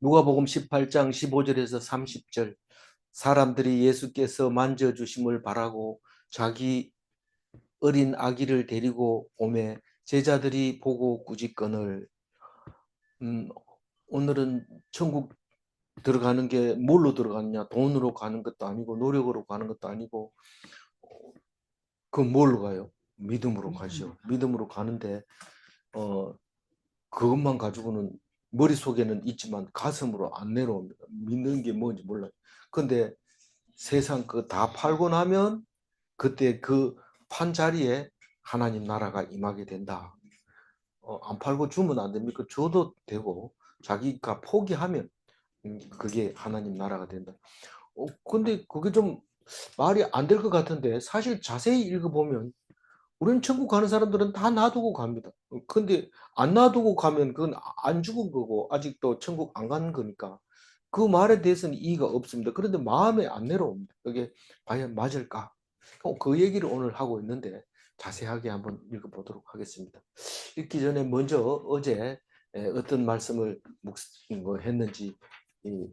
누가복음 18장 15절에서 30절. 사람들이 예수께서 만져주심을 바라고 자기 어린 아기를 데리고 오매 제자들이 보고 꾸짖거늘. 오늘은 천국 들어가는 게 뭘로 들어가느냐? 돈으로 가는 것도 아니고 노력으로 가는 것도 아니고, 그 뭘로 가요? 믿음으로 가죠. 믿음으로 가는데 그것만 가지고는 머릿속에는 있지만 가슴으로 안 내려옵니다. 믿는 게 뭔지 몰라요. 근데 세상 그 다 팔고 나면 그때 그 판 자리에 하나님 나라가 임하게 된다. 안 팔고 주면 안 됩니까? 줘도 되고 자기가 포기하면 그게 하나님 나라가 된다. 근데 그게 좀 말이 안 될 것 같은데, 사실 자세히 읽어보면 우리는 천국 가는 사람들은 다 놔두고 갑니다. 근데 안 놔두고 가면 그건 안 죽은 거고 아직도 천국 안 가는 거니까 그 말에 대해서는 이의가 없습니다. 그런데 마음에 안 내려옵니다. 그게 과연 맞을까? 그 얘기를 오늘 하고 있는데 자세하게 한번 읽어보도록 하겠습니다. 읽기 전에 먼저 어제 어떤 말씀을 했는지 이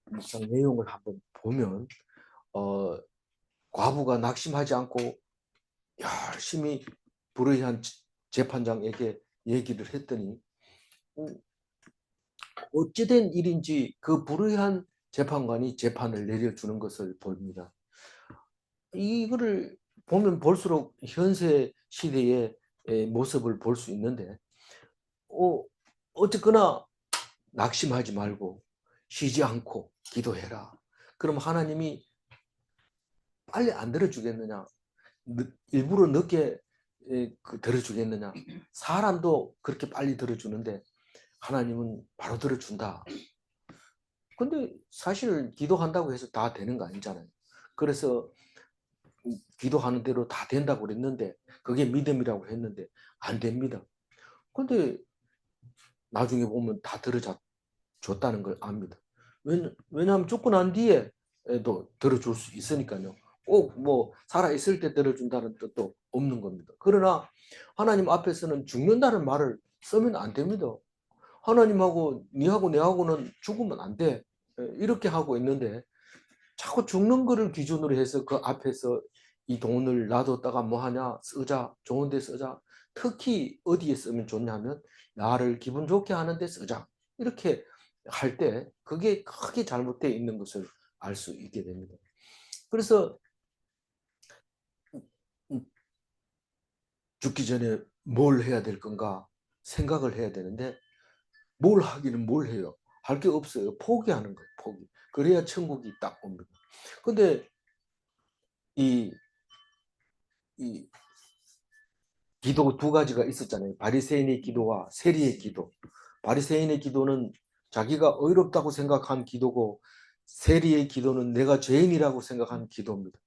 묵상 내용을 한번 보면, 과부가 낙심하지 않고 열심히 불의한 재판장에게 얘기를 했더니 어찌된 일인지 그 불의한 재판관이 재판을 내려주는 것을 봅니다. 이거를 보면 볼수록 현세 시대의 모습을 볼 수 있는데, 어쨌거나 낙심하지 말고 쉬지 않고 기도해라. 그럼 하나님이 빨리 안 들어주겠느냐? 일부러 늦게 들어주겠느냐? 사람도 그렇게 빨리 들어주는데 하나님은 바로 들어준다. 근데 사실 기도한다고 해서 다 되는 거 아니잖아요. 그래서 기도하는 대로 다 된다고 그랬는데, 그게 믿음이라고 했는데 안 됩니다. 근데 나중에 보면 다 들어줬다는 걸 압니다. 왜냐하면 죽고 난 뒤에도 들어줄 수 있으니까요. 꼭 뭐 살아있을 때 들어준다는 뜻도 없는 겁니다. 그러나 하나님 앞에서는 죽는다는 말을 쓰면 안 됩니다. 하나님하고 니하고 내하고는 죽으면 안 돼. 이렇게 하고 있는데 자꾸 죽는 거를 기준으로 해서 그 앞에서 이 돈을 놔뒀다가 뭐 하냐, 쓰자, 좋은 데 쓰자. 특히 어디에 쓰면 좋냐면 나를 기분 좋게 하는 데 쓰자. 이렇게 할 때 그게 크게 잘못되어 있는 것을 알 수 있게 됩니다. 그래서 죽기 전에 뭘 해야 될 건가 생각을 해야 되는데, 뭘 하기는 뭘 해요? 할 게 없어요. 포기하는 거예요. 포기. 그래야 천국이 딱 옵니다. 근데 이 기도 두 가지가 있었잖아요. 바리새인의 기도와 세리의 기도. 바리새인의 기도는 자기가 의롭다고 생각한 기도고, 세리의 기도는 내가 죄인이라고 생각한 기도입니다.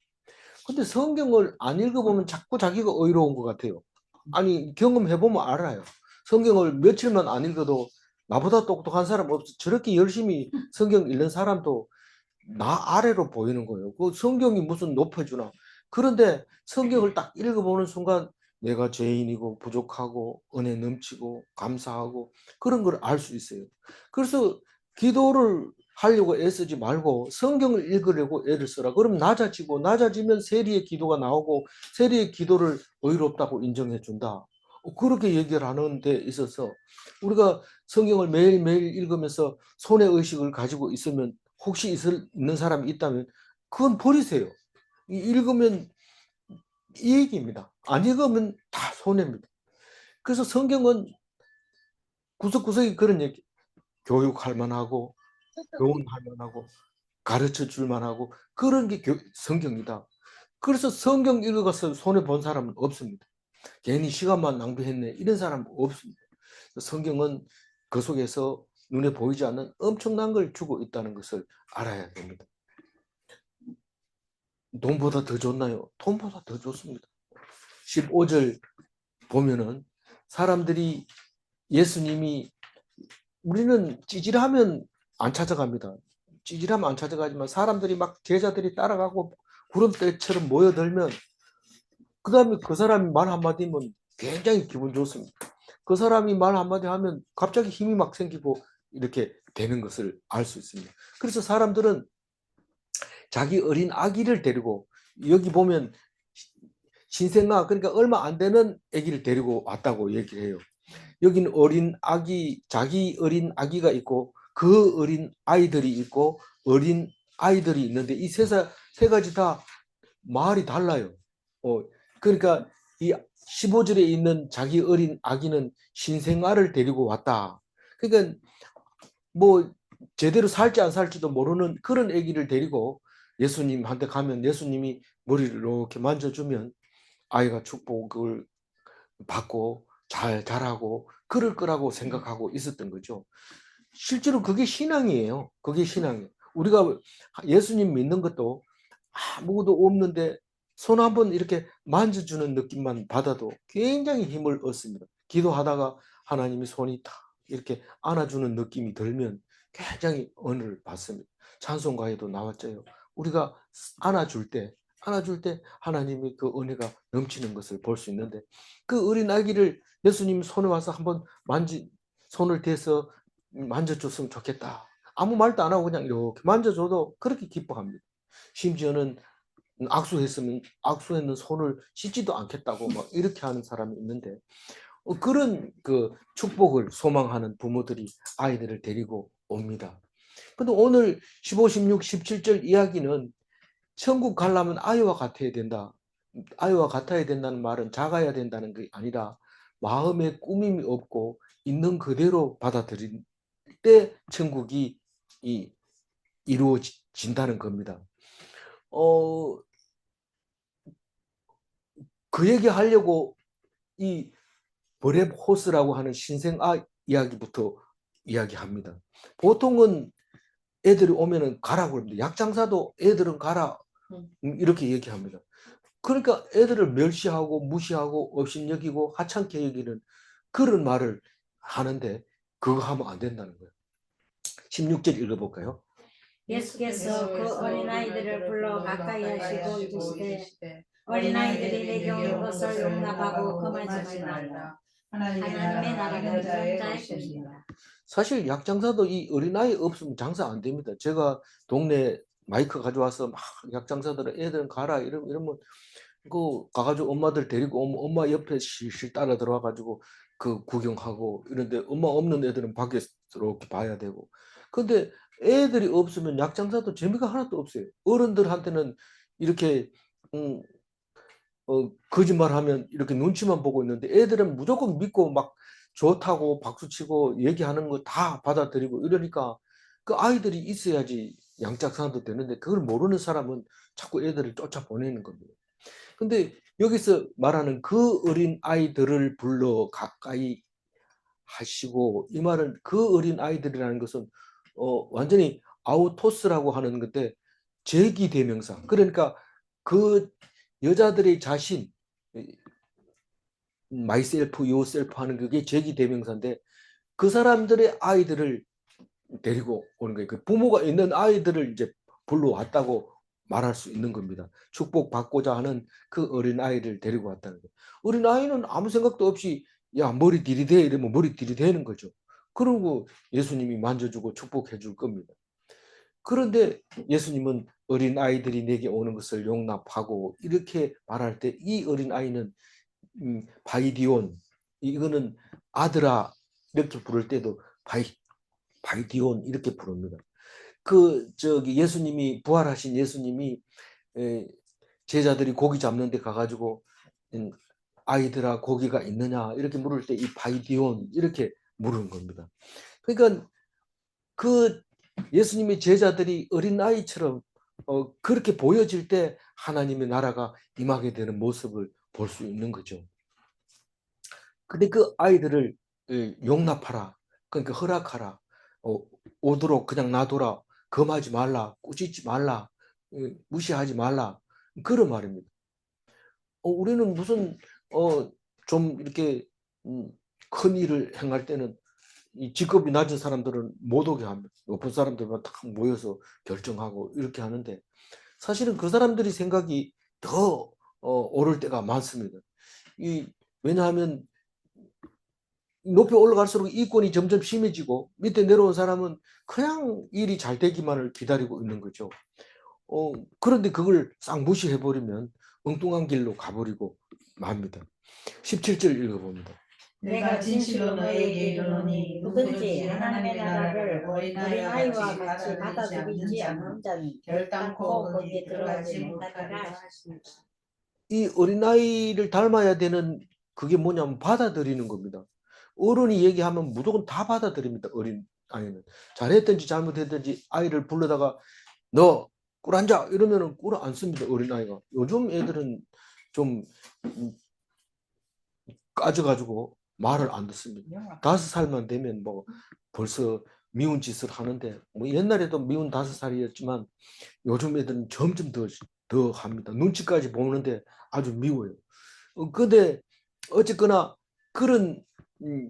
근데 성경을 안 읽어보면 자꾸 자기가 의로운 것 같아요. 아니, 경험해보면 알아요. 성경을 며칠만 안 읽어도 나보다 똑똑한 사람 없어. 저렇게 열심히 성경 읽는 사람도 나 아래로 보이는 거예요. 그 성경이 무슨 높여주나. 그런데 성경을 딱 읽어보는 순간 내가 죄인이고 부족하고 은혜 넘치고 감사하고 그런 걸 알 수 있어요. 그래서 기도를 하려고 애쓰지 말고 성경을 읽으려고 애를 써라. 그럼 낮아지고, 낮아지면 세리의 기도가 나오고 세리의 기도를 의롭다고 인정해 준다. 그렇게 얘기를 하는 데 있어서 우리가 성경을 매일매일 읽으면서 손해의식을 가지고 있으면, 혹시 있는 사람이 있다면 그건 버리세요. 읽으면 이익입니다. 안 읽으면 다 손해입니다. 그래서 성경은 구석구석에 그런 얘기, 교육할 만하고 교훈할 만하고 가르쳐 줄 만하고 그런 게 성경이다. 그래서 성경 읽어서 손해 본 사람은 없습니다. 괜히 시간만 낭비했네 이런 사람은 없습니다. 성경은 그 속에서 눈에 보이지 않는 엄청난 걸 주고 있다는 것을 알아야 됩니다. 돈보다 더 좋나요? 돈보다 더 좋습니다. 15절 보면은 사람들이, 예수님이, 우리는 찌질하면 안 찾아갑니다. 찌질하면 안 찾아가지만 사람들이 막 제자들이 따라가고 구름대처럼 모여들면 그 다음에 그 사람이 말 한마디면 굉장히 기분 좋습니다. 그 사람이 말 한마디 하면 갑자기 힘이 막 생기고 이렇게 되는 것을 알 수 있습니다. 그래서 사람들은 자기 어린 아기를 데리고, 여기 보면 신생아, 그러니까 얼마 안 되는 아기를 데리고 왔다고 얘기를 해요. 여기는 어린 아기, 자기 어린 아기가 있고 그 어린 아이들이 있고 어린 아이들이 있는데 이 세 가지 다 말이 달라요. 그러니까 이 15절에 있는 자기 어린 아기는 신생아를 데리고 왔다. 그러니까 뭐 제대로 살지 안 살지도 모르는 그런 아기를 데리고 예수님한테 가면 예수님이 머리를 이렇게 만져주면 아이가 축복을 받고 잘 자라고 그럴 거라고 생각하고 있었던 거죠. 실제로 그게 신앙이에요. 그게 신앙이에요. 우리가 예수님 믿는 것도 아무것도 없는데 손 한번 이렇게 만져주는 느낌만 받아도 굉장히 힘을 얻습니다. 기도하다가 하나님이 손이 탁 이렇게 안아주는 느낌이 들면 굉장히 은혜를 받습니다. 찬송가에도 나왔죠. 우리가 안아줄 때 하나님이 그 은혜가 넘치는 것을 볼 수 있는데 그 어린 아기를 예수님 손에 와서 한번 손을 대서 만져줬으면 좋겠다. 아무 말도 안 하고 그냥 이렇게 만져줘도 그렇게 기뻐합니다. 심지어는 악수했는 손을 씻지도 않겠다고 막 이렇게 하는 사람이 있는데 그런 그 축복을 소망하는 부모들이 아이들을 데리고 옵니다. 근데 오늘 15, 16, 17절 이야기는 천국 가려면 아이와 같아야 된다. 아이와 같아야 된다는 말은 작아야 된다는 게 아니라 마음에 꾸밈이 없고 있는 그대로 받아들일 때 천국이 이루어진다는 겁니다. 그 얘기 하려고 이 브랩 호스라고 하는 신생아 이야기부터 이야기합니다. 보통은 애들이 오면은 가라고 합니다. 약장사도 애들은 가라 이렇게 얘기합니다. 그러니까 애들을 멸시하고 무시하고 업신여기고 하찮게 여기는 그런 말을 하는데 그거 하면 안 된다는 거예요. 16절 읽어볼까요? 예수께서 그 어린아이들을 불러 가까이 하시고 이르시되 어린아이들이 내게 오는 것을 용납하고 금하지 말라. 하나님의 나라가 이런 자의 것입니다. 사실 약장사도 이 어린아이 없으면 장사 안 됩니다. 제가 동네 마이크 가져와서 막 약장사들은 애들은 가라 이러면 그 가가지고 엄마들 데리고 오면 엄마 옆에 실실 따라 들어와가지고 그 구경하고 이런데 엄마 없는 애들은 밖에서 이렇게 봐야 되고 근데 애들이 없으면 약장사도 재미가 하나도 없어요. 어른들한테는 이렇게 거짓말하면 이렇게 눈치만 보고 있는데 애들은 무조건 믿고 막 좋다고 박수치고 얘기하는 거 다 받아들이고 이러니까 그 아이들이 있어야지 양짝사도 되는데 그걸 모르는 사람은 자꾸 애들을 쫓아 보내는 겁니다. 근데 여기서 말하는 그 어린 아이들을 불러 가까이 하시고 이 말은 그 어린 아이들이라는 것은 완전히 아우토스라고 하는 건데 제기대명사 그러니까 그 여자들의 자신 myself, yourself 하는 그게 제기대명사인데 그 사람들의 아이들을 데리고 오는 거예요. 그 부모가 있는 아이들을 이제 불러왔다고 말할 수 있는 겁니다. 축복받고자 하는 그 어린 아이를 데리고 왔다는 거예요. 어린 아이는 아무 생각도 없이 야 머리 들이대 이러면 머리 들이대는 거죠. 그러고 예수님이 만져주고 축복해 줄 겁니다. 그런데 예수님은 어린 아이들이 내게 오는 것을 용납하고 이렇게 말할 때 이 어린 아이는 바이디온 이거는 아들아 이렇게 부를 때도 바이디온 이렇게 부릅니다. 그 저기 예수님이 부활하신 예수님이 제자들이 고기 잡는 데 가가지고 아이들아 고기가 있느냐 이렇게 물을 때 이 바이디온 이렇게 물은 겁니다. 그러니까 그 예수님의 제자들이 어린아이처럼 그렇게 보여질 때 하나님의 나라가 임하게 되는 모습을 볼 수 있는 거죠. 근데 그 아이들을 용납하라. 그러니까 허락하라. 오도록 그냥 놔둬라. 금하지 말라. 꾸짖지 말라. 무시하지 말라. 그런 말입니다. 우리는 무슨 좀 이렇게 큰 일을 행할 때는 이 직급이 낮은 사람들은 못 오게 합니다. 높은 사람들만 딱 모여서 결정하고 이렇게 하는데 사실은 그 사람들이 생각이 더 옳을 때가 많습니다. 왜냐하면 높이 올라갈수록 이권이 점점 심해지고 밑에 내려온 사람은 그냥 일이 잘 되기만을 기다리고 있는 거죠. 그런데 그걸 싹 무시해버리면 엉뚱한 길로 가버리고 맙니다. 17절 읽어봅니다. 내가 진실로 너에게 이르노니 누구든지 하나님의 나라를 어린아이와 같이 받아들이지 않는 자는 결단코 거기에 들어가지 못하리라 하십니다. 이 어린아이를 닮아야 되는 그게 뭐냐면 받아들이는 겁니다. 어른이 얘기하면 무조건 다 받아들입니다. 어린아이는. 잘했든지 잘못했든지 아이를 불러다가 너 꿀 앉아 이러면은 꿀 안 씁니다. 어린아이가. 요즘 애들은 좀 까져가지고 말을 안 듣습니다. 5살만 되면 뭐 벌써 미운 짓을 하는데 뭐 옛날에도 미운 5살이었지만 요즘 애들은 점점 더 합니다. 눈치까지 보는데 아주 미워요. 근데 어쨌거나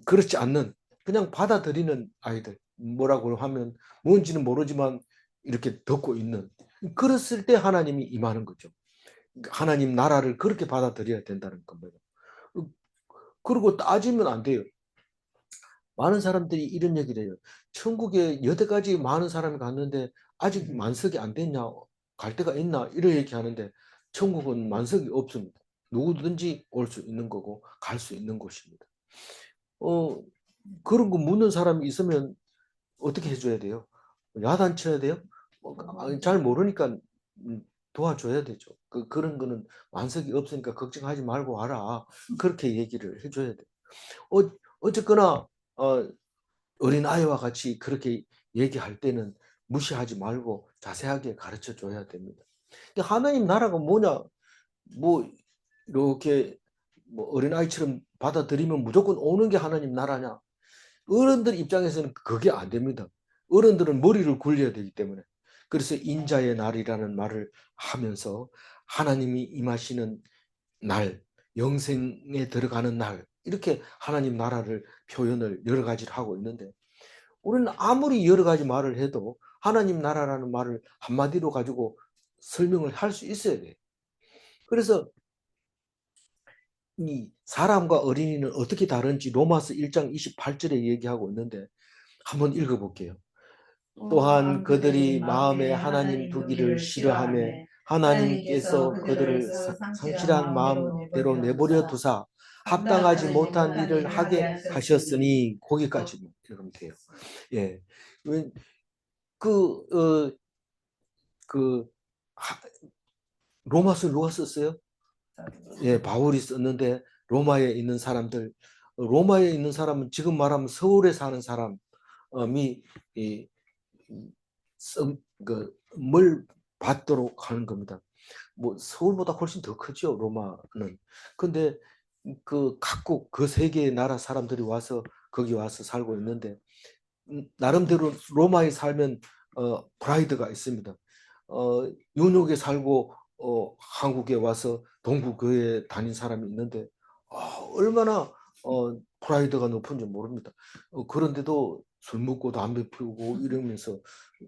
그렇지 않는 그냥 받아들이는 아이들 뭐라고 하면 뭔지는 모르지만 이렇게 듣고 있는 그랬을 때 하나님이 임하는 거죠. 하나님 나라를 그렇게 받아들여야 된다는 겁니다. 그리고 따지면 안 돼요. 많은 사람들이 이런 얘기를 해요. 천국에 여태까지 많은 사람이 갔는데 아직 만석이 안 됐냐? 갈 데가 있나? 이런 얘기 하는데 천국은 만석이 없습니다. 누구든지 올 수 있는 거고 갈 수 있는 곳입니다. 그런 거 묻는 사람이 있으면 어떻게 해줘야 돼요? 야단쳐야 돼요? 잘 모르니까 도와줘야 되죠. 그런 거는 만석이 없으니까 걱정하지 말고 와라. 그렇게 얘기를 해줘야 돼요. 어쨌거나 어린아이와 같이 그렇게 얘기할 때는 무시하지 말고 자세하게 가르쳐 줘야 됩니다. 하나님 나라가 뭐냐? 뭐 이렇게 뭐 어린아이처럼 받아들이면 무조건 오는 게 하나님 나라냐? 어른들 입장에서는 그게 안 됩니다. 어른들은 머리를 굴려야 되기 때문에. 그래서 인자의 날이라는 말을 하면서 하나님이 임하시는 날, 영생에 들어가는 날, 이렇게 하나님 나라를 표현을 여러 가지를 하고 있는데 우리는 아무리 여러 가지 말을 해도 하나님 나라라는 말을 한마디로 가지고 설명을 할 수 있어야 돼요. 그래서 이 사람과 어린이는 어떻게 다른지 로마서 1장 28절에 얘기하고 있는데 한번 읽어볼게요. 또한 그들이 마음에 하나님 두기를 싫어하며 하나님께서 그들을 상실한 마음대로 내버려 두사 합당하지 못한 일을 하게 하셨으니 거기까지 읽으면 돼요. 예, 그, 어, 그 로마서 누가 썼어요? 예, 바울이 썼는데 로마에 있는 사람들, 로마에 있는 사람은 지금 말하면 서울에 사는 사람이 이, 뭘 받도록 하는 겁니다. 뭐 서울보다 훨씬 더 크죠, 로마는. 근데 그 각국 그 세 개의 나라 사람들이 와서 거기 와서 살고 있는데 나름대로 로마에 살면 프라이드가 있습니다. 뉴욕에 살고 한국에 와서 동부교회 다닌 사람이 있는데 얼마나 프라이드가 높은지 모릅니다. 그런데도 술 먹고 담배 피우고 이러면서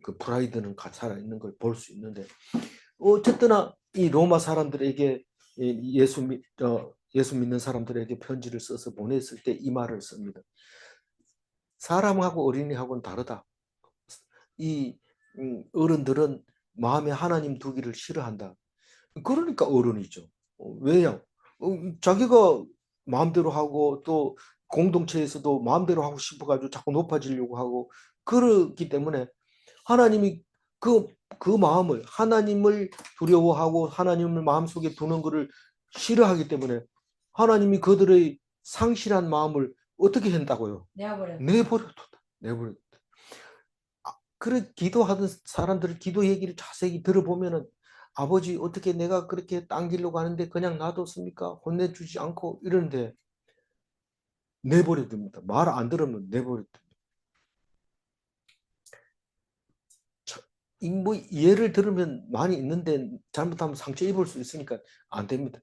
그 프라이드는 살아 있는 걸 볼 수 있는데 어쨌거나 이 로마 사람들에게 예수 믿는 사람들에게 편지를 써서 보냈을 때 이 말을 씁니다. 사람하고 어린이하고는 다르다. 이 어른들은 마음에 하나님 두기를 싫어한다. 그러니까 어른이죠. 왜냐? 자기가 마음대로 하고 또 공동체에서도 마음대로 하고 싶어가지고 자꾸 높아지려고 하고 그러기 때문에 하나님이 그 마음을 하나님을 두려워하고 하나님을 마음속에 두는 것을 싫어하기 때문에 하나님이 그들의 상실한 마음을 어떻게 한다고요? 내버려뒀다. 내버려. 그래 기도하던 사람들의 기도 얘기를 자세히 들어보면은 아버지 어떻게 내가 그렇게 딴 길로 가는데 그냥 놔뒀습니까? 혼내주지 않고 이러는데 내버려둡니다. 말 안 들으면 내버려둡니다. 뭐 예를 들으면 많이 있는데 잘못하면 상처 입을 수 있으니까 안 됩니다.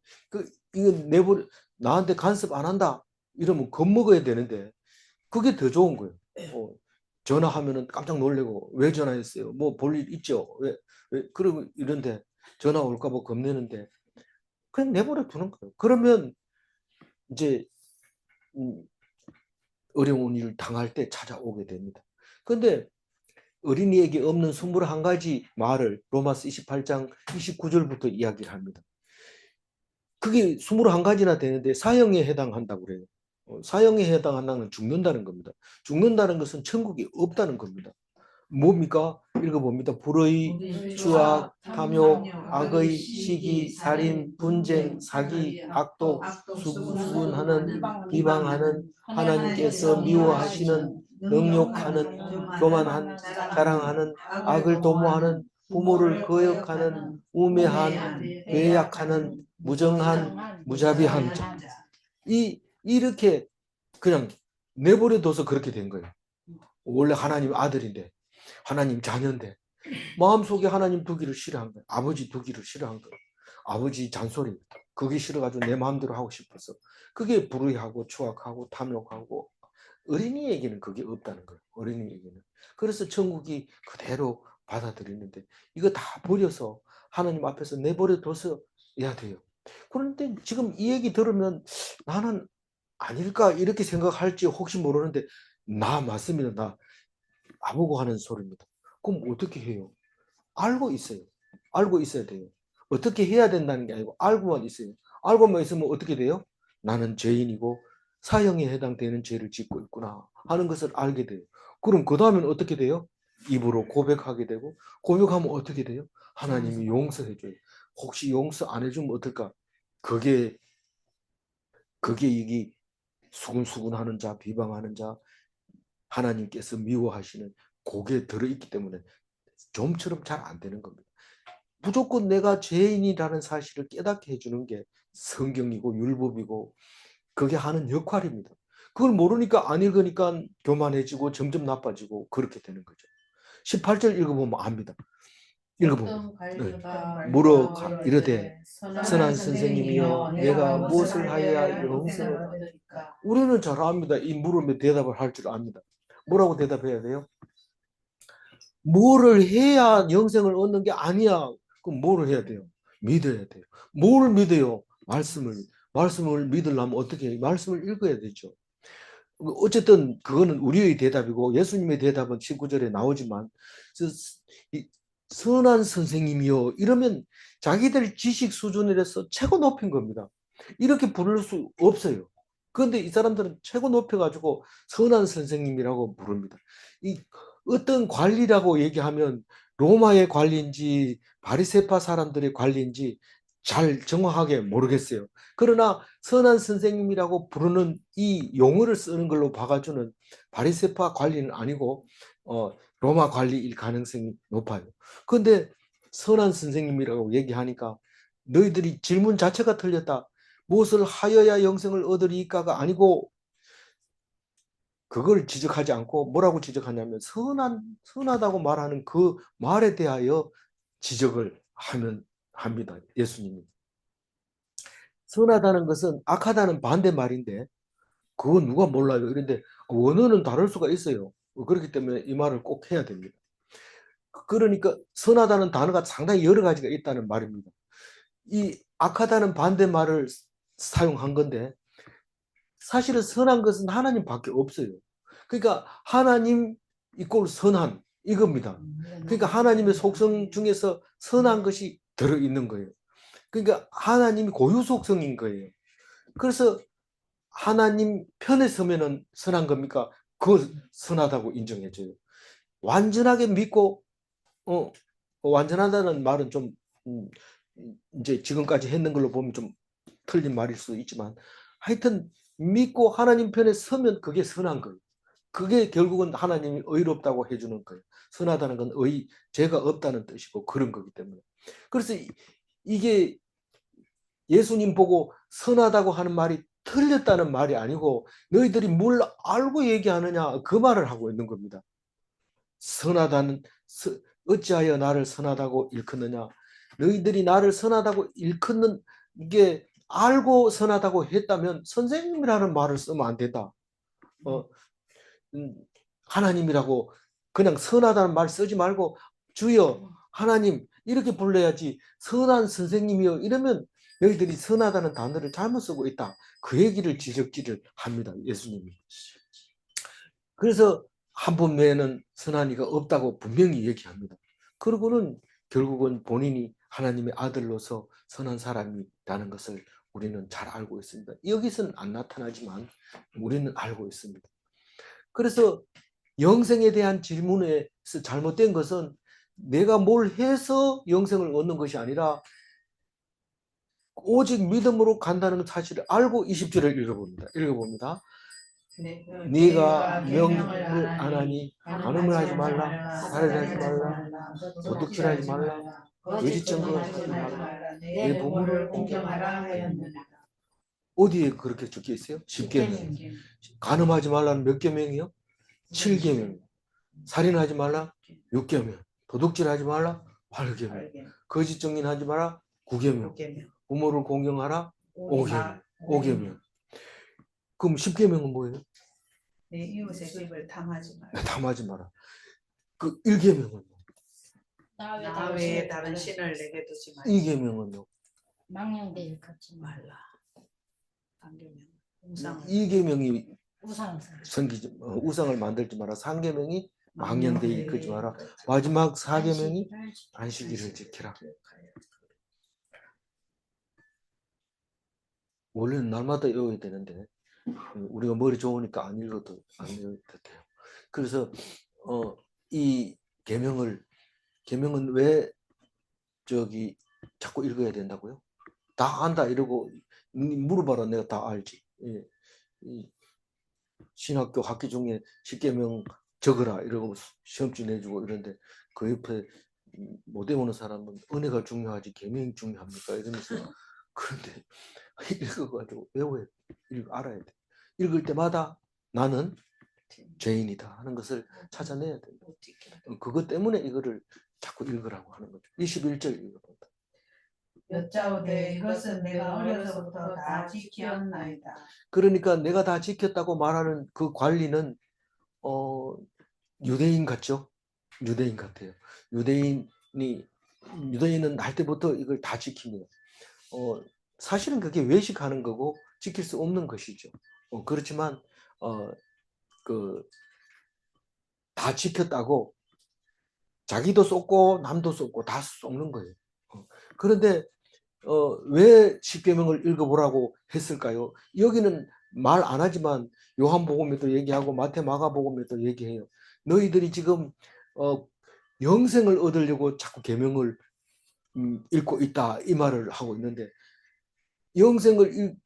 이거 나한테 간섭 안 한다 이러면 겁먹어야 되는데 그게 더 좋은 거예요. 전화하면은 깜짝 놀래고 왜 전화했어요? 뭐 볼 일 있죠? 왜 그러고 이런데 전화 올까 봐 겁내는데 그냥 내버려 두는 거예요. 그러면 이제 어려운 일을 당할 때 찾아오게 됩니다. 그런데 어린이에게 없는 21가지 말을 로마서 28장 29절부터 이야기를 합니다. 그게 21가지나 되는데 사형에 해당한다고 그래요. 사형에 해당한다는 건 죽는다는 겁니다. 죽는다는 것은 천국이 없다는 겁니다. 뭡니까? 읽어봅니다. 불의, 추악, 탐욕, 악의, 시기, 살인, 분쟁, 사기, 악독, 수군하는, 비방하는, 하나님께서 미워하시는, 능욕하는, 교만한, 자랑하는, 악을 도모하는, 부모를 거역하는, 우매한, 배약하는, 무정한, 무자비한 자. 이렇게 그냥 내버려둬서 그렇게 된 거예요. 원래 하나님 아들인데, 하나님 자녀인데, 마음속에 하나님 두기를 싫어한 거예요. 아버지 두기를 싫어한 거예요. 아버지 잔소리, 그게 싫어가지고 내 마음대로 하고 싶어서. 그게 불의하고 추악하고 탐욕하고, 어린이에게는 그게 없다는 거예요. 어린이에게는. 그래서 천국이 그대로 받아들이는데, 이거 다 버려서 하나님 앞에서 내버려둬서 해야 돼요. 그런데 지금 이 얘기 들으면 나는 아닐까 이렇게 생각할지 혹시 모르는데, 나 맞습니다. 나 나보고 하는 소리입니다. 그럼 어떻게 해요? 알고 있어요. 알고 있어야 돼요. 어떻게 해야 된다는 게 아니고 알고만 있어요. 알고만 있으면 어떻게 돼요? 나는 죄인이고 사형에 해당되는 죄를 짓고 있구나 하는 것을 알게 돼요. 그럼 그 다음엔 어떻게 돼요? 입으로 고백하게 되고, 고백하면 어떻게 돼요? 하나님이 용서해 줘요. 혹시 용서 안 해주면 어떨까? 그게 이게 수군수군하는 자, 비방하는 자, 하나님께서 미워하시는 그게 들어있기 때문에 좀처럼 잘 안 되는 겁니다. 무조건 내가 죄인이라는 사실을 깨닫게 해주는 게 성경이고 율법이고 그게 하는 역할입니다. 그걸 모르니까 안 읽으니까 교만해지고 점점 나빠지고 그렇게 되는 거죠. 18절 읽어보면 압니다. 읽어보면 물어 이르되 선한 선생님이여 내가 무엇을 하여야 영생을 얻으리까. 우리는 잘 압니다. 이 물음에 대답을 할 줄 압니다. 뭐라고 대답해야 돼요? 뭐를 해야 영생을 얻는 게 아니야. 그럼 뭐를 해야 돼요? 믿어야 돼요. 뭘 믿어요? 말씀을 믿으려면 어떻게 해요? 말씀을 읽어야 되죠. 어쨌든 그거는 우리의 대답이고 예수님의 대답은 19절에 나오지만 선한 선생님이요 이러면 자기들 지식 수준이라서 최고 높인 겁니다. 이렇게 부를 수 없어요. 그런데 이 사람들은 최고 높여가지고 선한 선생님이라고 부릅니다. 이 어떤 관리라고 얘기하면 로마의 관리인지 바리새파 사람들의 관리인지 잘 정확하게 모르겠어요. 그러나 선한 선생님이라고 부르는 이 용어를 쓰는 걸로 봐가지고는 바리새파 관리는 아니고 로마 관리일 가능성이 높아요. 그런데 선한 선생님이라고 얘기하니까 너희들이 질문 자체가 틀렸다. 무엇을 하여야 영생을 얻으리까가 아니고 그걸 지적하지 않고 뭐라고 지적하냐면 선하다고 말하는 그 말에 대하여 지적을 합니다. 예수님이. 선하다는 것은 악하다는 반대말인데 그건 누가 몰라요. 그런데 원어는 다를 수가 있어요. 그렇기 때문에 이 말을 꼭 해야 됩니다. 그러니까 선하다는 단어가 상당히 여러 가지가 있다는 말입니다. 이 악하다는 반대말을 사용한 건데 사실은 선한 것은 하나님밖에 없어요. 그러니까 하나님 이꼴 선한 이겁니다. 그러니까 하나님의 속성 중에서 선한 것이 들어있는 거예요. 그러니까 하나님이 고유 속성인 거예요. 그래서 하나님 편에 서면은 선한 겁니까? 그거 선하다고 인정해줘요. 완전하게 믿고 완전하다는 말은 좀 이제 지금까지 했는 걸로 보면 좀 틀린 말일 수도 있지만 하여튼 믿고 하나님 편에 서면 그게 선한 거예요. 그게 결국은 하나님이 의롭다고 해주는 거예요. 선하다는 건 죄가 없다는 뜻이고 그런 거기 때문에. 그래서 이게 예수님 보고 선하다고 하는 말이 틀렸다는 말이 아니고 너희들이 뭘 알고 얘기하느냐 그 말을 하고 있는 겁니다. 선하다는 어찌하여 나를 선하다고 일컫느냐. 너희들이 나를 선하다고 일컫는 게 알고 선하다고 했다면 선생님이라는 말을 쓰면 안 된다. 하나님이라고 그냥 선하다는 말 쓰지 말고 주여 하나님 이렇게 불러야지 선한 선생님이여 이러면 너희들이 선하다는 단어를 잘못 쓰고 있다. 그 얘기를 지적질을 합니다. 예수님이. 그래서 한 번 외에는 선한 이가 없다고 분명히 얘기합니다. 그러고는 결국은 본인이 하나님의 아들로서 선한 사람이라는 것을 우리는 잘 알고 있습니다. 여기서는 안 나타나지만 우리는 알고 있습니다. 그래서 영생에 대한 질문에서 잘못된 것은 내가 뭘 해서 영생을 얻는 것이 아니라 오직 믿음으로 간다는 사실을 알고 20절을 읽어봅니다. 네가 명령을 안 하니 간음을 하지 말라, 살인하지 말라, 도둑질하지 말라, 거짓 증거하지 말라, 내 부모를 공경하라 하였느니라. 어디에 그렇게 적혀 있어요? 10계명. 간음하지 말라는 몇 계명이요? 7계명. 살인하지 말라 6계명. 도둑질하지 말라 8계명. 거짓 증인하지 마라 9계명. 부모를 공경하라 5계명. 그럼 10계명은 뭐예요? 내 이웃의 집을 탐하지 마라. 탐하지 마라. 그 1계명은 나 외에 다른 신을 내게 두지 말라. 2계명은요? 망령되이 갚지 말라. 3계명 우상을 2계명이 우상 우상을 만들지 마라. 3계명이 망령되이 이끌지 마라. 마지막 4계명이 안식일을 지키라. 원래는 날마다 외워야 되는데 우리가 머리 좋으니까 안 읽어도 돼요. 그래서 이 계명은 왜 자꾸 읽어야 된다고요? 다 안다 이러고 물어봐라. 내가 다 알지. 신학교 학기 중에 10계명 적으라 이러고 시험지 내주고 이런데 그 옆에 못 외우는 사람은 은혜가 중요하지 계명이 중요합니까? 이러면서 그런데 읽어가지고 외워야 돼. 알아야 돼. 읽을 때마다 나는 죄인이다 하는 것을 찾아내야 된다. 그것 때문에 이거를 자꾸 읽으라고 하는 거죠. 21절 읽어본다. 여짜오되 이것은 내가 어려서부터 다 지켰나이다. 그러니까 내가 다 지켰다고 말하는 그 관리는 유대인 같죠? 유대인 같아요. 유대인은 날 때부터 이걸 다 지킵니다. 사실은 그게 외식하는 거고 지킬 수 없는 것이죠. 그렇지만 다 지켰다고 자기도 쏟고 남도 쏟고 다 쏟는 거예요. 그런데 왜 십계명을 읽어보라고 했을까요? 여기는 말 안 하지만 요한복음에도 얘기하고 마태 마가복음에도 얘기해요. 너희들이 지금 영생을 얻으려고 자꾸 계명을 읽고 있다 이 말을 하고 있는데 영생을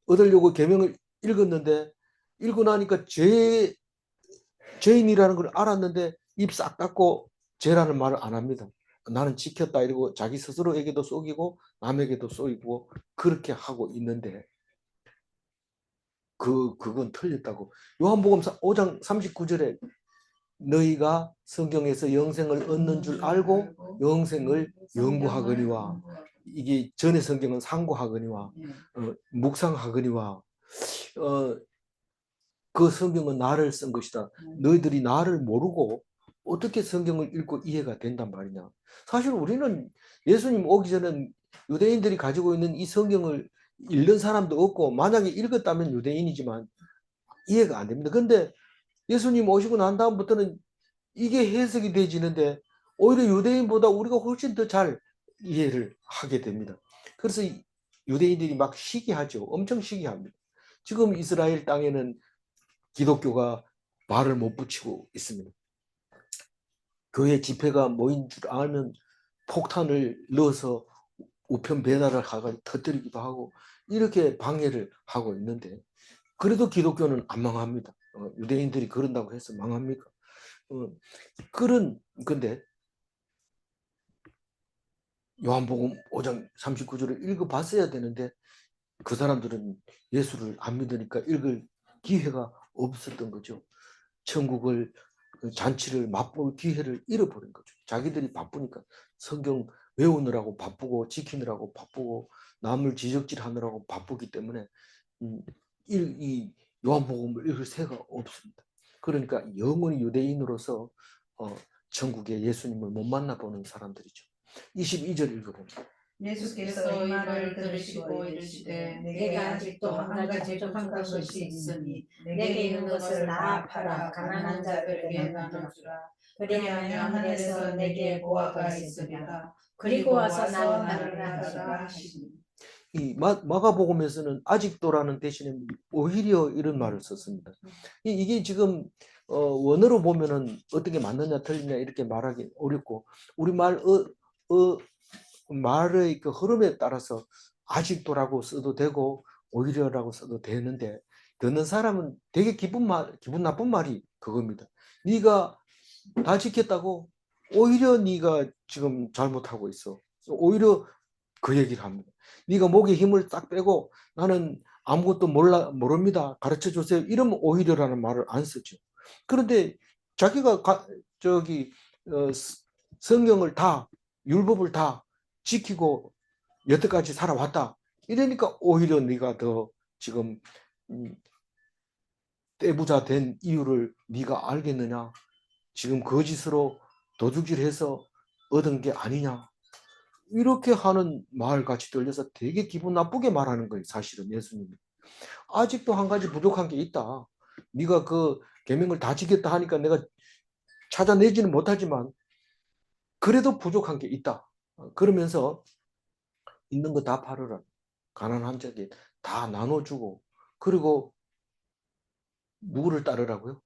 얻으려고 계명을 읽었는데 읽고 나니까 죄인이라는 걸 알았는데 입 싹 닫고 죄라는 말을 안 합니다. 나는 지켰다 이러고 자기 스스로에게도 속이고 남에게도 속이고 그렇게 하고 있는데 그건 틀렸다고. 요한복음 5장 39절에 너희가 성경에서 영생을 얻는 줄 알고 영생을 연구하거니와 이게 전의 성경은 상고하거니와 묵상하거니와 그 성경은 나를 쓴 것이다. 너희들이 나를 모르고 어떻게 성경을 읽고 이해가 된단 말이냐. 사실 우리는 예수님 오기 전에 유대인들이 가지고 있는 이 성경을 읽는 사람도 없고 만약에 읽었다면 유대인이지만 이해가 안 됩니다. 그런데 예수님 오시고 난 다음부터는 이게 해석이 되지는데 오히려 유대인보다 우리가 훨씬 더 잘 이해를 하게 됩니다. 그래서 유대인들이 막 시기하죠. 엄청 시기합니다. 지금 이스라엘 땅에는 기독교가 발을 못 붙이고 있습니다. 교회 집회가 모인 줄 알면 폭탄을 넣어서 우편 배달을 하고 터뜨리기도 하고 이렇게 방해를 하고 있는데 그래도 기독교는 안 망합니다. 유대인들이 그런다고 해서 망합니까? 근데 요한복음 5장 39절을 읽어봤어야 되는데 그 사람들은 예수를 안 믿으니까 읽을 기회가 없었던 거죠. 천국을 잔치를 맛볼 기회를 잃어버린 거죠. 자기들이 바쁘니까 성경 외우느라고 바쁘고 지키느라고 바쁘고 남을 지적질하느라고 바쁘기 때문에 이 요한복음을 읽을 새가 없습니다. 그러니까 영원히 유대인으로서 천국에 예수님을 못 만나보는 사람들이죠. 22절 읽어봅니다. 예수께서 이 말을 들으시고 이르시되 내게 아직도 한 가지 부족한 것이 있으니 내게 있는 것을 다 팔아 가난한 자들에게 나눠주라. 그리하면 하늘에서 내게 보화가 있으리라. 그리고 와서 나를 따르라 하시니. 이 마가복음에서는 아직도라는 대신에 오히려 이런 말을 썼습니다. 이게 지금 원어로 보면은 어떻게 맞느냐 틀리냐 이렇게 말하기 어렵고 우리 말의 그 흐름에 따라서 아직도라고 써도 되고 오히려라고 써도 되는데 듣는 사람은 되게 기분 나쁜 말이 그겁니다. 네가 다 지켰다고 오히려 네가 지금 잘못하고 있어. 오히려 그 얘기를 합니다. 네가 목에 힘을 딱 빼고 나는 아무것도 모릅니다. 가르쳐 주세요. 이러면 오히려라는 말을 안 쓰죠. 그런데 자기가 성경을 다 율법을 다 지키고 여태까지 살아왔다. 이러니까 오히려 네가 더 지금 떼부자 된 이유를 네가 알겠느냐? 지금 거짓으로 도둑질해서 얻은 게 아니냐? 이렇게 하는 말 같이 들려서 되게 기분 나쁘게 말하는 거예요. 사실은 예수님이. 아직도 한 가지 부족한 게 있다. 네가 그 계명을 다 지켰다 하니까 내가 찾아내지는 못하지만 그래도 부족한 게 있다. 그러면서 있는 거 다 팔으라. 가난한 자에게 다 나눠주고 그리고 누구를 따르라고요?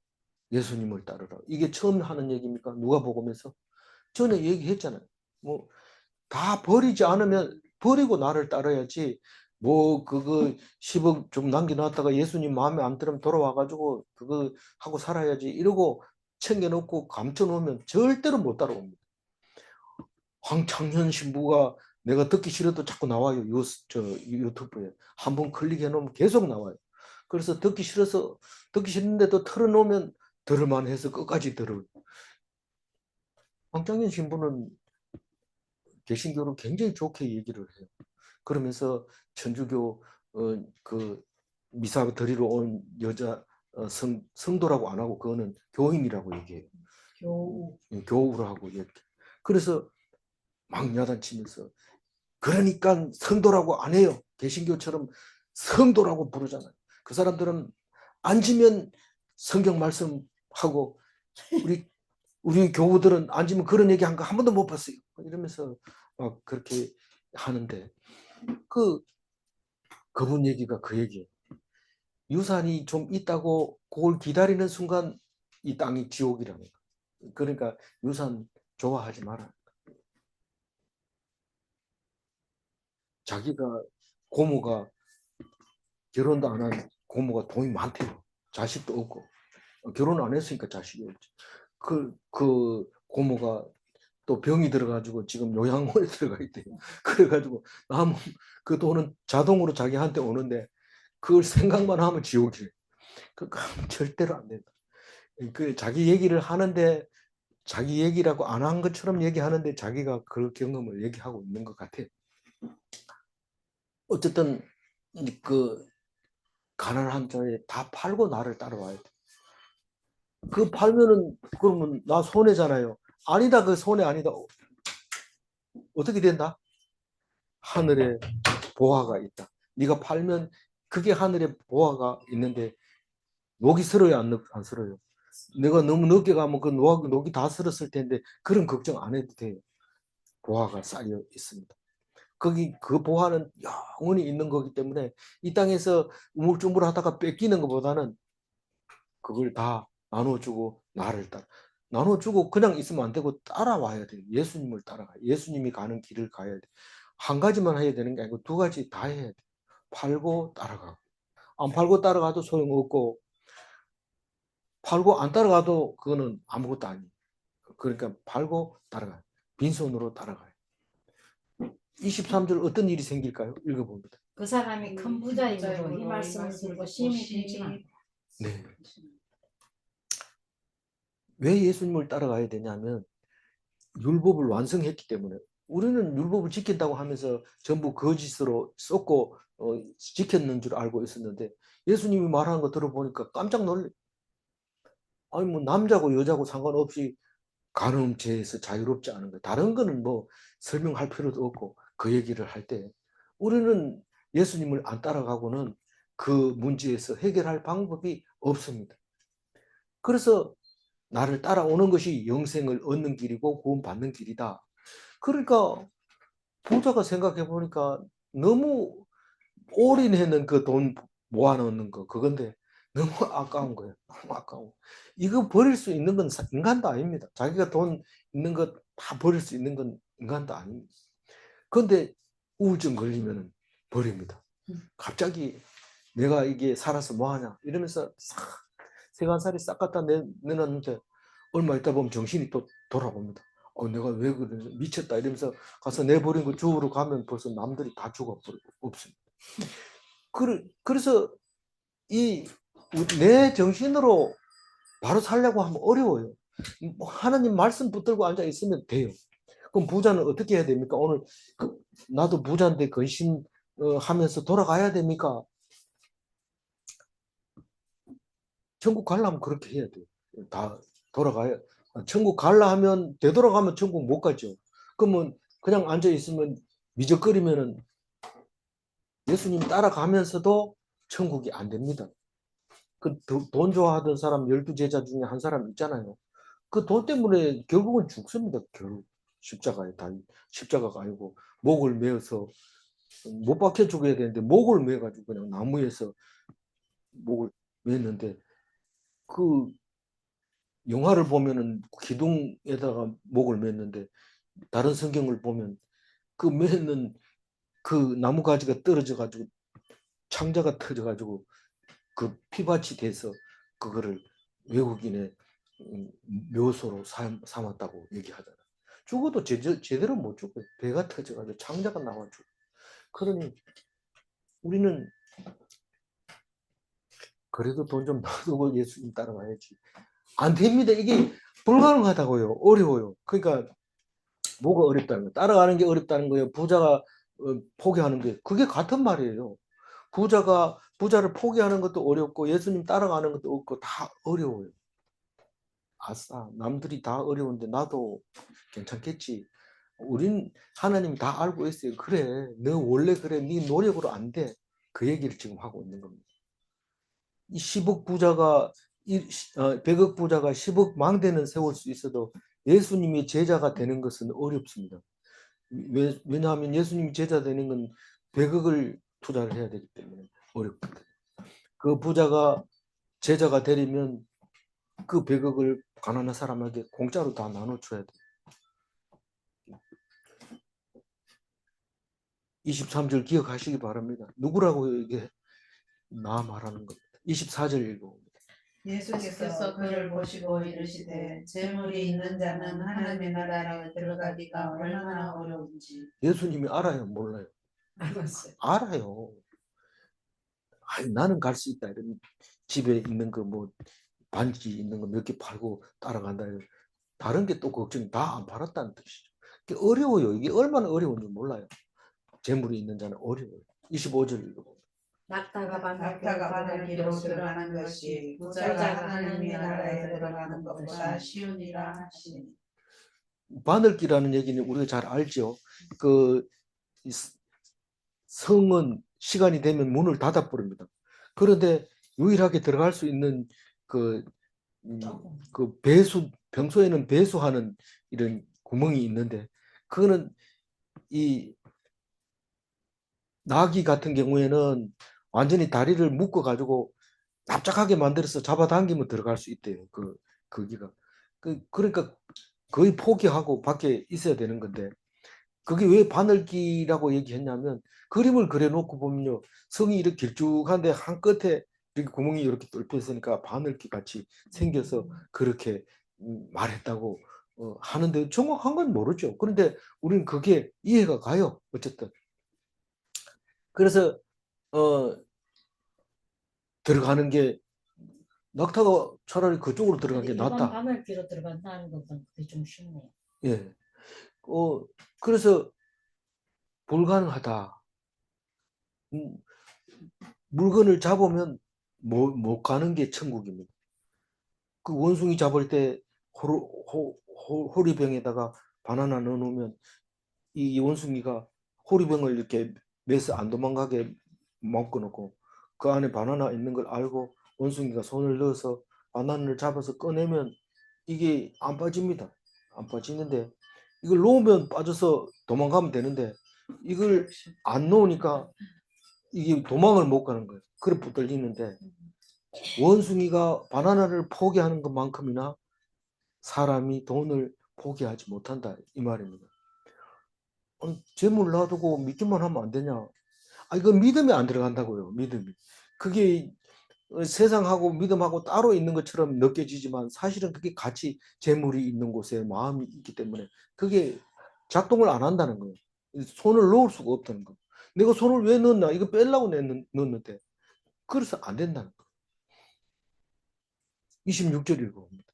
예수님을 따르라. 이게 처음 하는 얘기입니까? 누가복음에서? 전에 얘기했잖아요. 뭐 다 버리지 않으면 버리고 나를 따라야지. 뭐 그거 10억 좀 남겨놨다가 예수님 마음에 안 들으면 돌아와가지고 그거 하고 살아야지 이러고 챙겨놓고 감춰놓으면 절대로 못 따라옵니다. 황창현 신부가 내가 듣기 싫어도 자꾸 나와요. 유튜브에 한번 클릭해 놓으면 계속 나와요. 그래서 듣기 싫은데도 틀어놓으면 들을만 해서 끝까지 들어요. 황창현 신부는 개신교를 굉장히 좋게 얘기를 해요. 그러면서 천주교 그 미사 드리러 온 여자 성도라고 안 하고 그거는 교인이라고 얘기해요. 교우라고 얘기해. 그래서 막 야단치면서 그러니까 성도라고 안 해요. 개신교처럼 성도라고 부르잖아요. 그 사람들은 앉으면 성경 말씀하고 우리 교우들은 앉으면 그런 얘기 한 거 한 번도 못 봤어요. 이러면서 막 그렇게 하는데 그분 얘기가 그 얘기예요. 유산이 좀 있다고 그걸 기다리는 순간 이 땅이 지옥이라는 거. 그러니까 유산 좋아하지 마라. 자기가 고모가 결혼도 안 한 고모가 돈이 많대요. 자식도 없고 결혼 안 했으니까 자식이 없지. 그 고모가 또 병이 들어가지고 지금 요양원에 들어가 있대요. 그래가지고 남은 그 돈은 자동으로 자기한테 오는데 그걸 생각만 하면 지옥이에요. 그러니까 절대로 안 된다. 그 자기 얘기를 하는데 자기 얘기라고 안 한 것처럼 얘기하는데 자기가 그 경험을 얘기하고 있는 것 같아요. 어쨌든 그 가난한 자에 다 팔고 나를 따라와야 돼. 그 팔면은 그러면 나 손해잖아요. 아니다, 그 손해 아니다. 어떻게 된다? 하늘에 보화가 있다. 네가 팔면 그게 하늘에 보화가 있는데 녹이 슬어요, 안 슬어요? 내가 너무 늦게 가면 그 녹이 다 슬었을 텐데 그런 걱정 안 해도 돼요. 보화가 쌓여 있습니다. 거기 그 보화는 영원히 있는 거기 때문에 이 땅에서 우물쭈물하다가 뺏기는 것보다는 그걸 다 나눠주고 나를 따라 나눠주고 그냥 있으면 안 되고 따라와야 돼요. 예수님을 따라가. 예수님이 가는 길을 가야 돼. 한 가지만 해야 되는 게 아니고 두 가지 다 해야 돼. 팔고 따라가고. 안 팔고 따라가도 소용없고 팔고 안 따라가도 그거는 아무것도 아니에요. 그러니까 팔고 따라가요. 빈손으로 따라가요. 23절 어떤 일이 생길까요? 읽어봅니다. 그 사람이 큰 부자이므로 이 말씀을 듣고 심히 분심한. 네. 왜 예수님을 따라가야 되냐면 율법을 완성했기 때문에. 우리는 율법을 지킨다고 하면서 전부 거짓으로 쏟고 지켰는 줄 알고 있었는데 예수님이 말하는 거 들어보니까 깜짝 놀래. 아니 뭐 남자고 여자고 상관없이 간음죄에서 자유롭지 않은 거예요. 다른 거는 뭐 설명할 필요도 없고 그 얘기를 할 때 우리는 예수님을 안 따라가고는 그 문제에서 해결할 방법이 없습니다. 그래서 나를 따라오는 것이 영생을 얻는 길이고 구원받는 길이다. 그러니까 부자가 생각해 보니까 너무 올인해는 그 돈 모아놓는 거 그건데 너무 아까운 거예요. 너무 아까워. 이거 버릴 수 있는 건 인간도 아닙니다. 자기가 돈 있는 것 다 버릴 수 있는 건 인간도 아닙니다. 그런데 우울증 걸리면 버립니다. 갑자기 내가 이게 살아서 뭐하냐 이러면서 세간살이 싹 갖다 내놨는데 얼마 있다 보면 정신이 또 돌아옵니다. 내가 왜 그러지? 미쳤다 이러면서 가서 내버린 거 주우러 가면 벌써 남들이 다 죽어버리고 없습니다. 그래서 내 정신으로 바로 살려고 하면 어려워요. 하나님 말씀 붙들고 앉아 있으면 돼요. 그럼 부자는 어떻게 해야 됩니까? 오늘 나도 부자인데 근심하면서 돌아가야 됩니까? 천국 가려면 그렇게 해야 돼요. 다 돌아가야. 천국 가려 하면 되돌아가면 천국 못 가죠. 그러면 그냥 앉아 있으면 미적거리면은 예수님 따라가면서도 천국이 안 됩니다. 그 돈 좋아하던 사람 12제자 중에 한 사람 있잖아요. 그 돈 때문에 결국은 죽습니다. 결국 십자가가 아니고 목을 메어서 못 박혀 죽어야 되는데 목을 메가지고 그냥 나무에서 목을 메었는데 그 영화를 보면은 기둥에다가 목을 맸는데 다른 성경을 보면 그 매는 그 나무가지가 떨어져 가지고 창자가 터져 가지고 그 피밭이 돼서 그거를 외국인의 묘소로 삼았다고 얘기하잖아요. 죽어도 제대로 못 죽어요. 배가 터져가지고 창자가 나와주고. 그러니 우리는 그래도 돈 좀 놔두고 예수님 따라가야지. 안 됩니다. 이게 불가능하다고요. 어려워요. 그러니까 뭐가 어렵다는 거예요. 따라가는 게 어렵다는 거예요. 부자가 포기하는 게 그게 같은 말이에요. 부자를 포기하는 것도 어렵고 예수님 따라가는 것도 없고 다 어려워요. 아싸, 남들이 다 어려운데 나도 괜찮겠지. 우린 하나님이 다 알고 있어요. 그래, 너 원래 그래, 네 노력으로 안 돼. 그 얘기를 지금 하고 있는 겁니다. 이 10억 부자가 100억 부자가 10억 망대는 세울 수 있어도 예수님이 제자가 되는 것은 어렵습니다. 왜냐하면 예수님이 제자 되는 건 100억을 투자를 해야 되기 때문에 어렵거든요. 그 부자가 제자가 되려면 그 100억을 가난한 사람에게 공짜로 다 나눠줘야 돼요. 23절 기억하시기 바랍니다. 누구라고 이게 나 말하는 겁니다. 24절 읽어봅니다. 예수께서 그를 보시고 이르시되 재물이 있는 자는 하나님의 나라에 들어가기가 얼마나 어려운지. 예수님이 알아요? 몰라요? 알았어요. 알아요. 아니, 나는 갈 수 있다. 이런 집에 있는 거 뭐 반지 있는 거 몇 개 팔고 따라간다. 다른 게 또 걱정이 다 안 팔았다는 뜻이죠. 이게 어려워요. 이게 얼마나 어려운지 몰라요. 재물이 있는 자는 어려워요. 25절 읽어봅니다. 낙타가 바늘기로 들어가는 것이 부자가 하나님의 나라에 들어가는 것보다 쉬우니라 하시니. 바늘기라는 얘기는 우리가 잘 알죠. 그 성은 시간이 되면 문을 닫아 버립니다. 그런데 유일하게 들어갈 수 있는 그 배수, 평소에는 배수하는 이런 구멍이 있는데 그거는 이 나귀 같은 경우에는 완전히 다리를 묶어 가지고 납작하게 만들어서 잡아당기면 들어갈 수 있대요. 거기가. 그러니까 거의 포기하고 밖에 있어야 되는 건데 그게 왜 바늘기라고 얘기했냐면 그림을 그려놓고 보면요. 성이 이렇게 길쭉한데 한 끝에 이렇게 구멍이 이렇게 뚫려 있으니까 바늘기 같이 생겨서 그렇게 말했다고 하는데 정확한 건 모르죠. 그런데 우리는 그게 이해가 가요. 어쨌든. 그래서 들어가는 게 낙타가 차라리 그쪽으로 들어간 게 일반 낫다. 바늘기로 들어간다는 것은 그게 좀 쉽네요. 예. 그래서 불가능하다. 물건을 잡으면 못 가는 게 천국입니다. 그 원숭이 잡을 때 호리병에다가 바나나 넣어놓으면 이 원숭이가 호리병을 이렇게 매서 안 도망가게 묶어놓고 그 안에 바나나 있는 걸 알고 원숭이가 손을 넣어서 바나나를 잡아서 꺼내면 이게 안 빠집니다. 안 빠지는데 이걸 놓으면 빠져서 도망가면 되는데 이걸 안 놓으니까 이게 도망을 못 가는 거예요. 그래 붙들리는데 원숭이가 바나나를 포기하는 것만큼이나 사람이 돈을 포기하지 못한다 이 말입니다. 재물 놔두고 믿기만 하면 안 되냐? 이거 믿음이 안 들어간다고요. 믿음이. 그게 세상하고 믿음하고 따로 있는 것처럼 느껴지지만 사실은 그게 같이 재물이 있는 곳에 마음이 있기 때문에 그게 작동을 안 한다는 거예요. 손을 놓을 수가 없다는 거예요. 내가 손을 왜 넣었나? 이거 빼려고 넣었는데 그래서 안 된다는 거예요. 26절 읽어봅니다.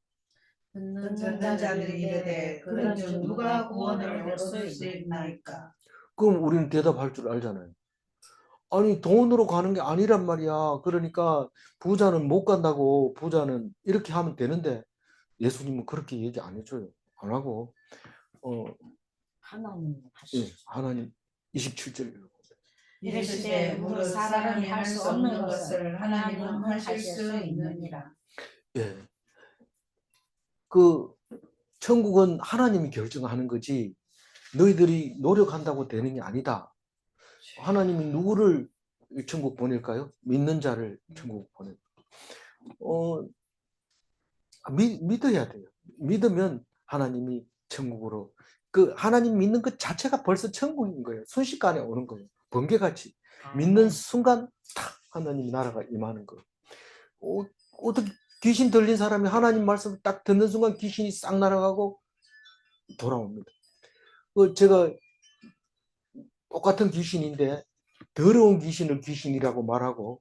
듣는 자들이 이르되 그런 중 누가 구원을 얻을 수 있나이까. 그럼 우리는 대답할 줄 알잖아요. 아니 돈으로 가는 게 아니란 말이야. 그러니까 부자는 못 간다고. 부자는 이렇게 하면 되는데 예수님은 그렇게 얘기 안 해줘요. 안 하고 하나님 예, 하나님 27절 읽어봅니다. 이르시되 무릇 사람이 할 수 없는 것을 하나님은 하실 수 있느니라. 예. 그 천국은 하나님이 결정하는 거지 너희들이 노력한다고 되는 게 아니다. 하나님이 누구를 천국 보낼까요? 믿는 자를 천국 보낼. 믿어야 돼요. 믿으면 하나님이 천국으로 그 하나님 믿는 것 자체가 벌써 천국인 거예요. 순식간에 오는 거예요. 번개같이 믿는 순간 탁 하나님 나라가 임하는 거예요. 어떻게 귀신 들린 사람이 하나님 말씀을 딱 듣는 순간 귀신이 싹 날아가고 돌아옵니다. 제가 똑같은 귀신인데 더러운 귀신을 귀신이라고 말하고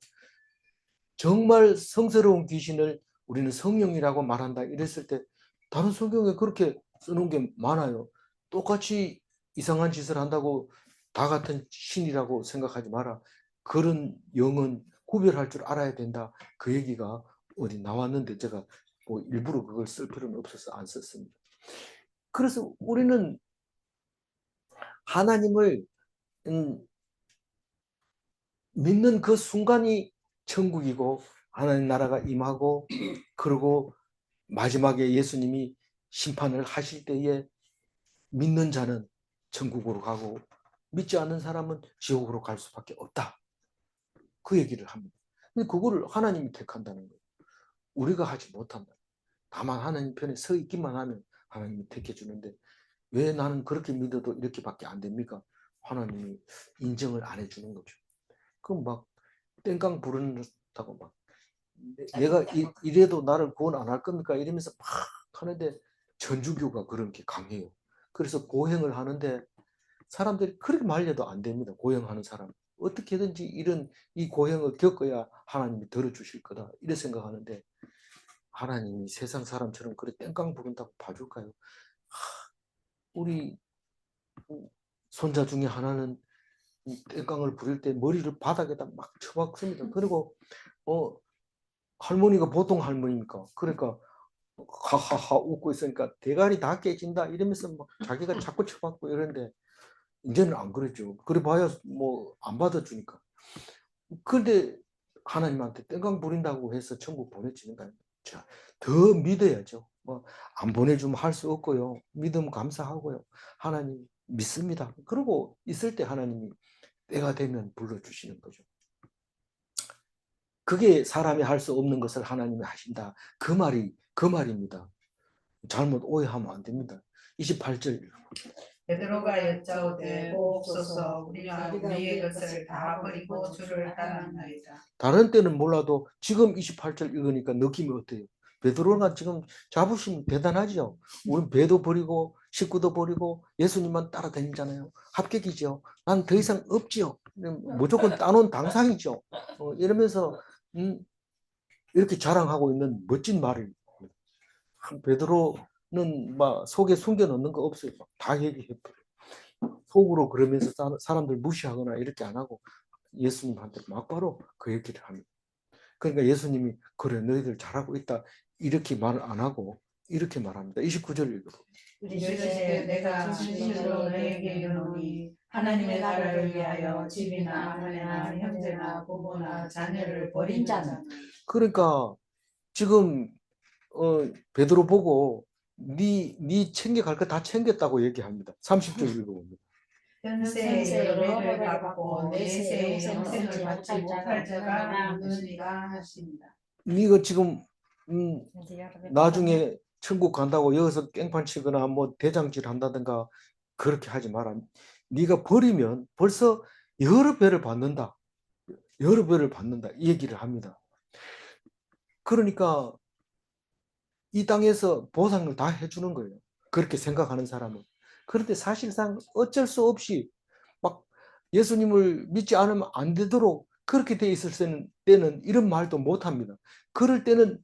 정말 성스러운 귀신을 우리는 성령이라고 말한다 이랬을 때 다른 성경에 그렇게 쓰는 게 많아요. 똑같이 이상한 짓을 한다고 다 같은 신이라고 생각하지 마라. 그런 영은 구별할 줄 알아야 된다. 그 얘기가 어디 나왔는데 제가 뭐 일부러 그걸 쓸 필요는 없어서 안 썼습니다. 그래서 우리는 하나님을 믿는 그 순간이 천국이고 하나님 나라가 임하고 그리고 마지막에 예수님이 심판을 하실 때에 믿는 자는 천국으로 가고 믿지 않는 사람은 지옥으로 갈 수밖에 없다. 그 얘기를 합니다. 근데 그거를 하나님이 택한다는 거예요. 우리가 하지 못한다. 다만 하나님 편에 서 있기만 하면 하나님이 택해주는데 왜 나는 그렇게 믿어도 이렇게밖에 안 됩니까? 하나님이 인정을 안 해주는 거죠. 그럼 막 땡깡 부른다고 막 내가 이래도 나를 구원 안 할 겁니까? 이러면서 막 하는데 천주교가 그렇게 강해요. 그래서 고행을 하는데 사람들이 그렇게 말려도 안 됩니다. 고행하는 사람. 어떻게든지 이 고행을 겪어야 하나님이 들어주실 거다. 이래 생각하는데 하나님이 세상 사람처럼 그래 땡깡 부른다고 봐줄까요? 우리 손자 중에 하나는 땡깡을 부릴 때 머리를 바닥에다 막 쳐박습니다. 그리고 할머니가 보통 할머니입니까? 그러니까 하하하 웃고 있으니까 대가리 다 깨진다 이러면서 막 자기가 자꾸 쳐박고 이러는데 이제는 안 그랬죠. 그래 봐야 뭐 안 받아주니까. 그런데 하나님한테 땡깡 부린다고 해서 천국 보내지는가요? 자, 더 믿어야죠. 뭐 안 보내주면 할 수 없고요. 믿으면 감사하고요. 하나님 믿습니다. 그러고 있을 때 하나님이 때가 되면 불러주시는 거죠. 그게 사람이 할 수 없는 것을 하나님이 하신다. 그 말입니다. 잘못 오해하면 안 됩니다. 28절. 베드로가 여짜오되 보옵소서 우리가 우리의 것을 다 버리고 주를 따랐나이다. 다른 때는 몰라도 지금 28절 읽으니까 느낌이 어때요? 베드로가 지금 자부심 대단하죠. 우린 배도 버리고 식구도 버리고 예수님만 따라다니잖아요. 합격이죠. 난 더 이상 없지요. 무조건 따놓은 당상이죠. 이러면서 이렇게 자랑하고 있는 멋진 말을 베드로는 막 속에 숨겨 놓는 거 없어요. 다 얘기해. 속으로 그러면서 사람들 무시하거나 이렇게 안 하고 예수님한테 막바로 그 얘기를 합니다. 그러니까 예수님이 그래 너희들 잘하고 있다 이렇게 말을 안 하고 이렇게 말합니다. 29절 읽어봅니다. 이르시되 내가 진실로 너에게 이르노니 하나님의 나라를 위하여 집이나 아내나 형제나 부모나 자녀를 버린 자는 그러니까 지금 베드로 보고 네 챙겨갈 거 다 챙겼다고 얘기합니다. 30절 읽어봅니다. 현세의 여러를 받고 내세의 영생을 받지 못할 자가 없느니라 하십니다. 네가 지금 나중에 천국 간다고 여기서 깽판 치거나 뭐 대장질 한다든가 그렇게 하지 마라. 네가 버리면 벌써 여러 배를 받는다. 여러 배를 받는다. 이 얘기를 합니다. 그러니까 이 땅에서 보상을 다 해주는 거예요. 그렇게 생각하는 사람은. 그런데 사실상 어쩔 수 없이 막 예수님을 믿지 않으면 안 되도록 그렇게 돼 있을 때는 이런 말도 못 합니다. 그럴 때는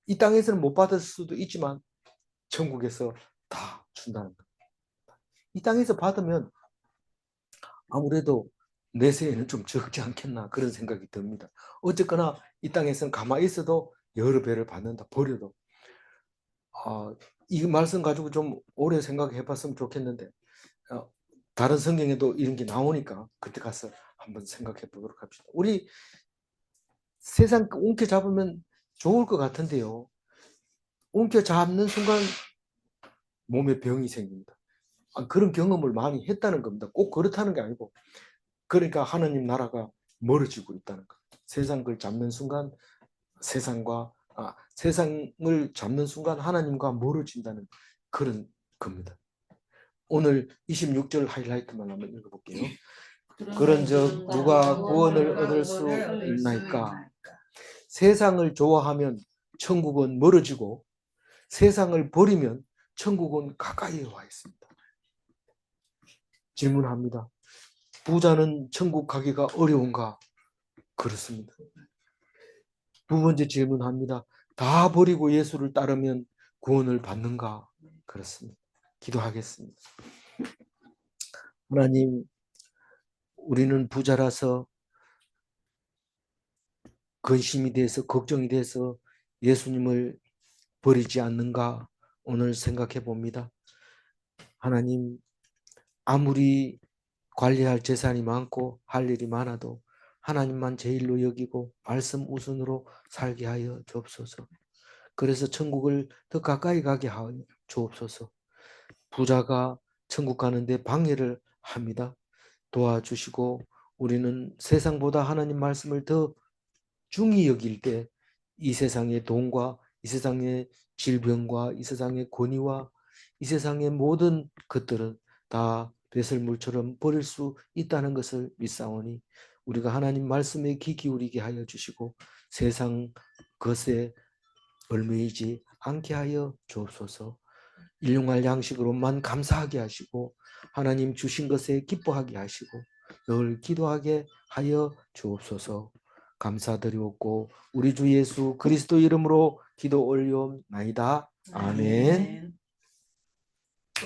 이 땅에서는 못 받을 수도 있지만 천국에서 다 준다는 거예요. 이 땅에서 받으면 아무래도 내세에는 좀 적지 않겠나 그런 생각이 듭니다. 어쨌거나 이 땅에서는 가만히 있어도 여러 배를 받는다. 버려도. 이 말씀 가지고 좀 오래 생각해 봤으면 좋겠는데 다른 성경에도 이런 게 나오니까 그때 가서 한번 생각해 보도록 합시다. 우리 세상 움켜잡으면 좋을 것 같은데요. 움켜잡는 순간 몸에 병이 생깁니다. 그런 경험을 많이 했다는 겁니다. 꼭 그렇다는 게 아니고 그러니까 하나님 나라가 멀어지고 있다는 것. 세상을 잡는 순간 세상을 잡는 순간 하나님과 멀어진다는 그런 겁니다. 오늘 26절 하이라이트만 한번 읽어볼게요. 그런즉 누가 구원을 얻을 수 있나이까? 세상을 좋아하면 천국은 멀어지고 세상을 버리면 천국은 가까이에 와 있습니다. 질문합니다. 부자는 천국 가기가 어려운가? 그렇습니다. 두 번째 질문합니다. 다 버리고 예수를 따르면 구원을 받는가? 그렇습니다. 기도하겠습니다. 하나님, 우리는 부자라서 근심이 돼서 걱정이 돼서 예수님을 버리지 않는가? 오늘 생각해 봅니다. 하나님, 아무리 관리할 재산이 많고 할 일이 많아도 하나님만 제일로 여기고 말씀 우선으로 살게 하여 주옵소서. 그래서 천국을 더 가까이 가게 하여 주옵소서. 부자가 천국 가는데 방해를 합니다. 도와주시고 우리는 세상보다 하나님 말씀을 더 중히 여길 때 이 세상의 돈과 이 세상의 질병과 이 세상의 권위와 이 세상의 모든 것들은 다 배설물처럼 버릴 수 있다는 것을 믿사오니 우리가 하나님 말씀에 귀 기울이게 하여 주시고 세상 것에 얽매이지 않게 하여 주옵소서. 일용할 양식으로만 감사하게 하시고 하나님 주신 것에 기뻐하게 하시고 늘 기도하게 하여 주옵소서. 감사드리옵고 우리 주 예수 그리스도 이름으로 기도 올리옵나이다. 아멘.